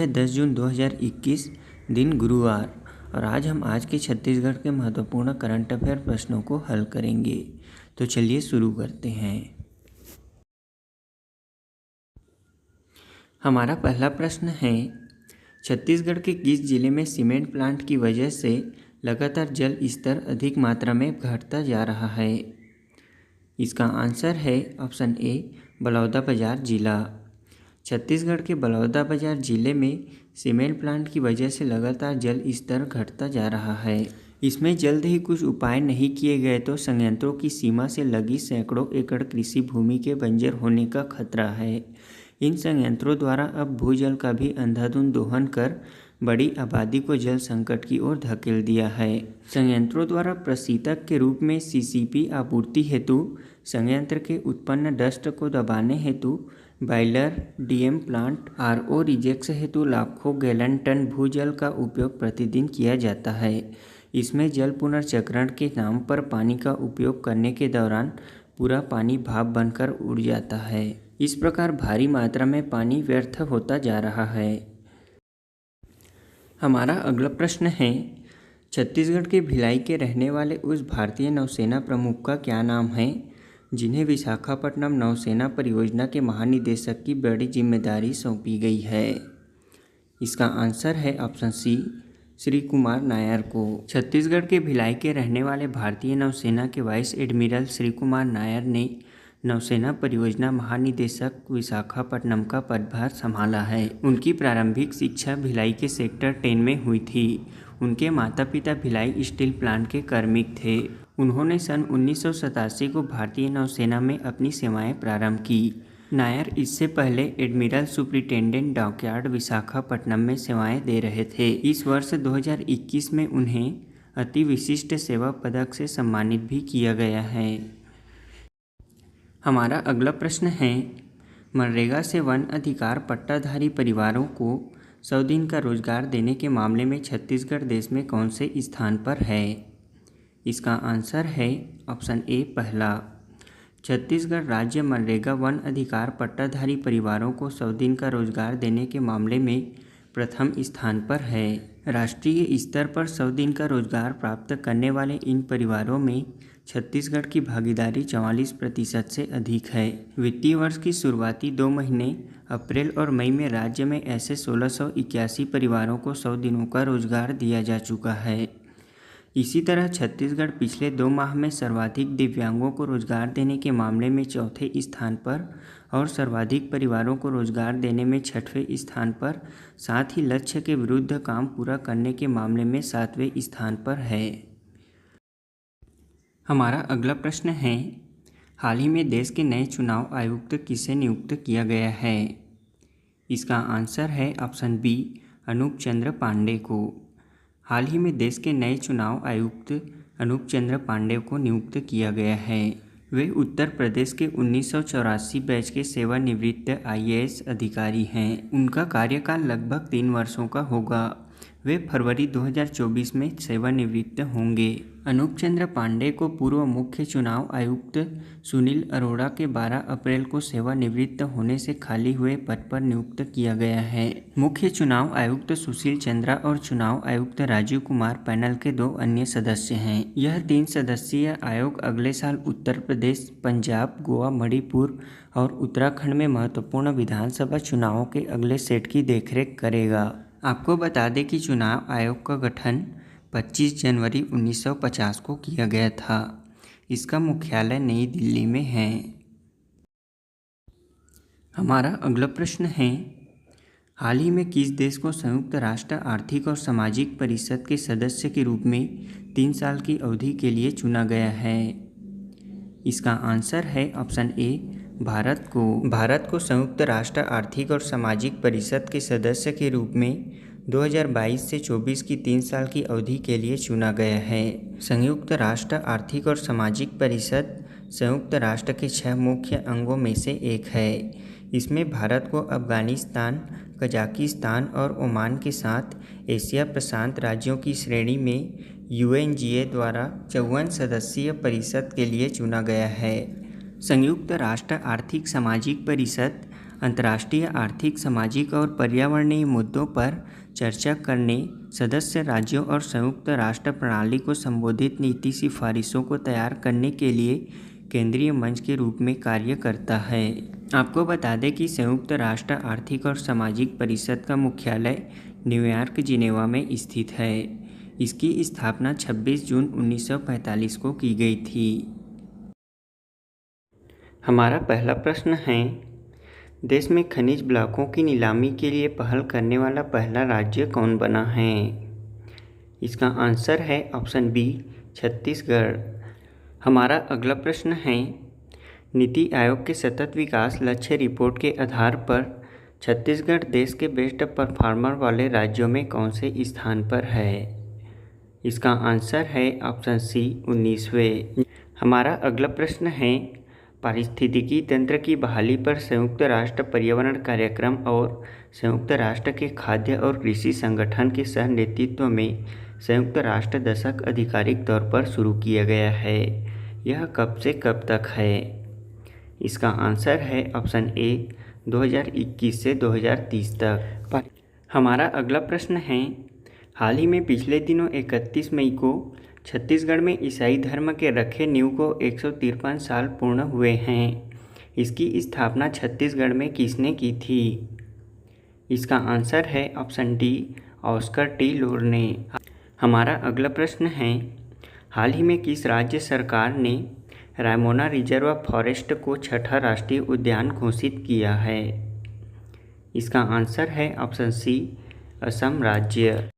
है 10 जून 2021, दिन गुरुवार, और आज के छत्तीसगढ़ के महत्वपूर्ण करंट अफेयर प्रश्नों को हल करेंगे। तो चलिए शुरू करते हैं। हमारा पहला प्रश्न है, छत्तीसगढ़ के किस जिले में सीमेंट प्लांट की वजह से लगातार जल स्तर अधिक मात्रा में घटता जा रहा है? इसका आंसर है ऑप्शन ए, बलौदाबाजार जिला। छत्तीसगढ़ के बलौदाबाजार जिले में सीमेंट प्लांट की वजह से लगातार जल स्तर घटता जा रहा है। इसमें जल्द ही कुछ उपाय नहीं किए गए तो संयंत्रों की सीमा से लगी सैकड़ों एकड़ कृषि भूमि के बंजर होने का खतरा है। इन संयंत्रों द्वारा अब भूजल का भी अंधाधुंध दोहन कर बड़ी आबादी को जल संकट की ओर धकेल दिया है। संयंत्रों द्वारा प्रशीतक के रूप में सीसीपी आपूर्ति हेतु संयंत्र के उत्पन्न डस्ट को दबाने हेतु बॉयलर, डीएम प्लांट, आरओ रिजेक्स हेतु लाखों गैलन टन भूजल का उपयोग प्रतिदिन किया जाता है। इसमें जल पुनर्चक्रण के नाम पर पानी का उपयोग करने के दौरान पूरा पानी भाप बनकर उड़ जाता है। इस प्रकार भारी मात्रा में पानी व्यर्थ होता जा रहा है। हमारा अगला प्रश्न है, छत्तीसगढ़ के भिलाई के रहने वाले उस भारतीय नौसेना प्रमुख का क्या नाम है जिन्हें विशाखापट्टनम नौसेना परियोजना के महानिदेशक की बड़ी जिम्मेदारी सौंपी गई है? इसका आंसर है ऑप्शन सी, श्री कुमार नायर को। छत्तीसगढ़ के भिलाई के रहने वाले भारतीय नौसेना के वाइस एडमिरल श्री कुमार नायर ने नौसेना परियोजना महानिदेशक विशाखापट्टनम का पदभार संभाला है। उनकी प्रारंभिक शिक्षा भिलाई के सेक्टर 10 में हुई थी। उनके माता पिता भिलाई स्टील प्लांट के कार्मिक थे। उन्होंने सन 1987 को भारतीय नौसेना में अपनी सेवाएं प्रारंभ की। नायर इससे पहले एडमिरल सुपरिटेंडेंट डॉकयार्ड विशाखापट्टनम में सेवाएं दे रहे थे। इस वर्ष 2021 में उन्हें अति विशिष्ट सेवा पदक से सम्मानित भी किया गया है। हमारा अगला प्रश्न है, मनरेगा से वन अधिकार पट्टाधारी परिवारों को 100 दिन का रोजगार देने के मामले में छत्तीसगढ़ देश में कौन से स्थान पर है? इसका आंसर है ऑप्शन ए, पहला। छत्तीसगढ़ राज्य मनरेगा वन अधिकार पट्टाधारी परिवारों को 100 दिन का रोजगार देने के मामले में प्रथम स्थान पर है। राष्ट्रीय स्तर पर 100 दिन का रोजगार प्राप्त करने वाले इन परिवारों में छत्तीसगढ़ की भागीदारी 44% से अधिक है। वित्तीय वर्ष की शुरुआती 2 महीने अप्रैल और मई में राज्य में ऐसे 1681 परिवारों को 100 दिनों का रोजगार दिया जा चुका है। इसी तरह छत्तीसगढ़ पिछले 2 माह में सर्वाधिक दिव्यांगों को रोजगार देने के मामले में चौथे स्थान पर और सर्वाधिक परिवारों को रोजगार देने में 6वें स्थान पर, साथ ही लक्ष्य के विरुद्ध काम पूरा करने के मामले में 7वें स्थान पर है। हमारा अगला प्रश्न है, हाल ही में देश के नए चुनाव आयुक्त किसे नियुक्त किया गया है? इसका आंसर है ऑप्शन बी, अनूप चंद्र पांडे को। हाल ही में देश के नए चुनाव आयुक्त अनूप चंद्र पांडे को नियुक्त किया गया है। वे उत्तर प्रदेश के 1984 बैच के सेवानिवृत्त IAS अधिकारी हैं। उनका कार्यकाल लगभग 3 वर्षों का होगा। वे फरवरी 2024 में सेवानिवृत्त होंगे। अनूप चंद्र पांडे को पूर्व मुख्य चुनाव आयुक्त सुनील अरोड़ा के 12 अप्रैल को सेवानिवृत्त होने से खाली हुए पद पर नियुक्त किया गया है। मुख्य चुनाव आयुक्त सुशील चंद्रा और चुनाव आयुक्त राजीव कुमार पैनल के 2 अन्य सदस्य हैं। यह 3 सदस्यीय आयोग अगले साल उत्तर प्रदेश, पंजाब, गोवा, मणिपुर और उत्तराखंड में महत्वपूर्ण विधानसभा चुनावों के अगले सेट की देखरेख करेगा। आपको बता दें कि चुनाव आयोग का गठन 25 जनवरी 1950 को किया गया था। इसका मुख्यालय नई दिल्ली में है। हमारा अगला प्रश्न है, हाल ही में किस देश को संयुक्त राष्ट्र आर्थिक और सामाजिक परिषद के सदस्य के रूप में 3 साल की अवधि के लिए चुना गया है? इसका आंसर है ऑप्शन ए, भारत को। भारत को संयुक्त राष्ट्र आर्थिक और सामाजिक परिषद के सदस्य के रूप में 2022 से 24 की 3 साल की अवधि के लिए चुना गया है। संयुक्त राष्ट्र आर्थिक और सामाजिक परिषद संयुक्त राष्ट्र के 6 मुख्य अंगों में से एक है। इसमें भारत को अफगानिस्तान, कजाकिस्तान और ओमान के साथ एशिया प्रशांत राज्यों की श्रेणी में UNGA द्वारा 54 सदस्यीय परिषद के लिए चुना गया है। संयुक्त राष्ट्र आर्थिक सामाजिक परिषद अंतर्राष्ट्रीय आर्थिक, सामाजिक और पर्यावरणीय मुद्दों पर चर्चा करने, सदस्य राज्यों और संयुक्त राष्ट्र प्रणाली को संबोधित नीति सिफारिशों को तैयार करने के लिए केंद्रीय मंच के रूप में कार्य करता है। आपको बता दें कि संयुक्त राष्ट्र आर्थिक और सामाजिक परिषद का मुख्यालय न्यूयॉर्क, जिनेवा में स्थित है। इसकी स्थापना 26 जून 1945 को की गई थी। हमारा पहला प्रश्न है, देश में खनिज ब्लॉकों की नीलामी के लिए पहल करने वाला पहला राज्य कौन बना है? इसका आंसर है ऑप्शन बी, छत्तीसगढ़। हमारा अगला प्रश्न है, नीति आयोग के सतत विकास लक्ष्य रिपोर्ट के आधार पर छत्तीसगढ़ देश के बेस्ट परफॉर्मर वाले राज्यों में कौन से स्थान पर है? इसका आंसर है ऑप्शन सी, 19वें। हमारा अगला प्रश्न है, पारिस्थितिकी तंत्र की बहाली पर संयुक्त राष्ट्र पर्यावरण कार्यक्रम और संयुक्त राष्ट्र के खाद्य और कृषि संगठन के सह नेतृत्व में संयुक्त राष्ट्र दशक आधिकारिक तौर पर शुरू किया गया है। यह कब से कब तक है? इसका आंसर है ऑप्शन ए, 2021 से 2030 तक। हमारा अगला प्रश्न है, हाल ही में पिछले दिनों 31 मई को छत्तीसगढ़ में ईसाई धर्म के रखे नींव को 153 साल पूर्ण हुए हैं। इसकी स्थापना छत्तीसगढ़ में किसने की थी? इसका आंसर है ऑप्शन डी, ऑस्कर टी लोर ने। हमारा अगला प्रश्न है, हाल ही में किस राज्य सरकार ने रायमोना रिजर्व फॉरेस्ट को छठा राष्ट्रीय उद्यान घोषित किया है? इसका आंसर है ऑप्शन सी, असम राज्य।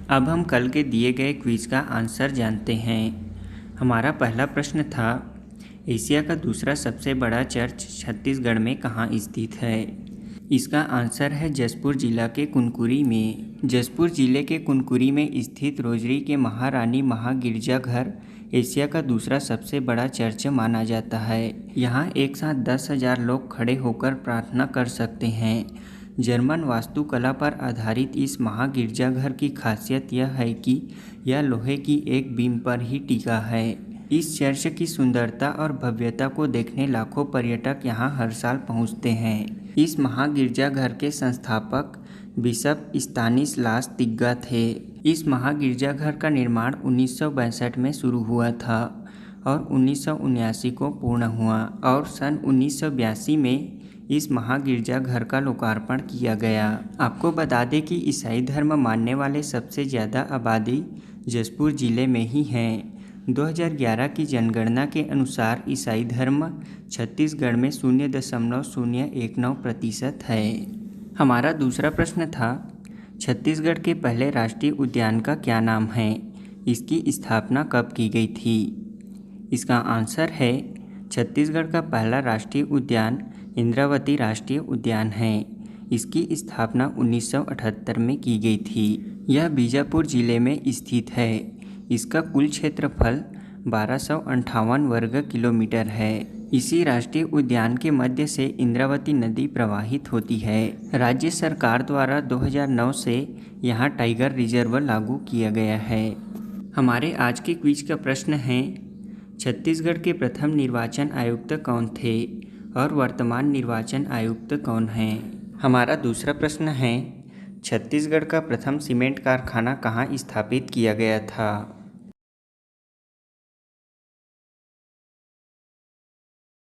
अब हम कल के दिए गए क्विज का आंसर जानते हैं। हमारा पहला प्रश्न था, एशिया का दूसरा सबसे बड़ा चर्च छत्तीसगढ़ में कहाँ स्थित है? इसका आंसर है जशपुर जिला के कुनकुरी में। जशपुर जिले के कुनकुरी में स्थित रोजरी के महारानी महागिरजाघर एशिया का दूसरा सबसे बड़ा चर्च माना जाता है। यहाँ एक साथ 10,000 लोग खड़े होकर प्रार्थना कर सकते हैं। जर्मन वास्तुकला पर आधारित इस महागिरजाघर की खासियत यह है कि यह लोहे की एक बीम पर ही टिका है। इस चर्च की सुंदरता और भव्यता को देखने लाखों पर्यटक यहां हर साल पहुंचते हैं। इस महागिरजाघर के संस्थापक बिशप स्तानिस्लास तिग्गा थे। इस महागिरजाघर का निर्माण 1962 में शुरू हुआ था और 1979 को पूर्ण हुआ और सन 1982 में इस महागिरजाघर का लोकार्पण किया गया। आपको बता दें कि ईसाई धर्म मानने वाले सबसे ज़्यादा आबादी जशपुर जिले में ही है। 2011 की जनगणना के अनुसार ईसाई धर्म छत्तीसगढ़ में 0.019% है। हमारा दूसरा प्रश्न था, छत्तीसगढ़ के पहले राष्ट्रीय उद्यान का क्या नाम है? इसकी स्थापना कब की गई थी? इसका आंसर है, छत्तीसगढ़ का पहला राष्ट्रीय उद्यान इंद्रावती राष्ट्रीय उद्यान है। इसकी स्थापना 1978 में की गई थी। यह बीजापुर जिले में स्थित है। इसका कुल क्षेत्रफल 1258 वर्ग किलोमीटर है। इसी राष्ट्रीय उद्यान के मध्य से इंद्रावती नदी प्रवाहित होती है। राज्य सरकार द्वारा 2009 से यहाँ टाइगर रिजर्व लागू किया गया है। हमारे आज के क्विज का प्रश्न है, छत्तीसगढ़ के प्रथम निर्वाचन आयुक्त कौन थे और वर्तमान निर्वाचन आयुक्त कौन हैं? हमारा दूसरा प्रश्न है, छत्तीसगढ़ का प्रथम सीमेंट कारखाना कहाँ स्थापित किया गया था?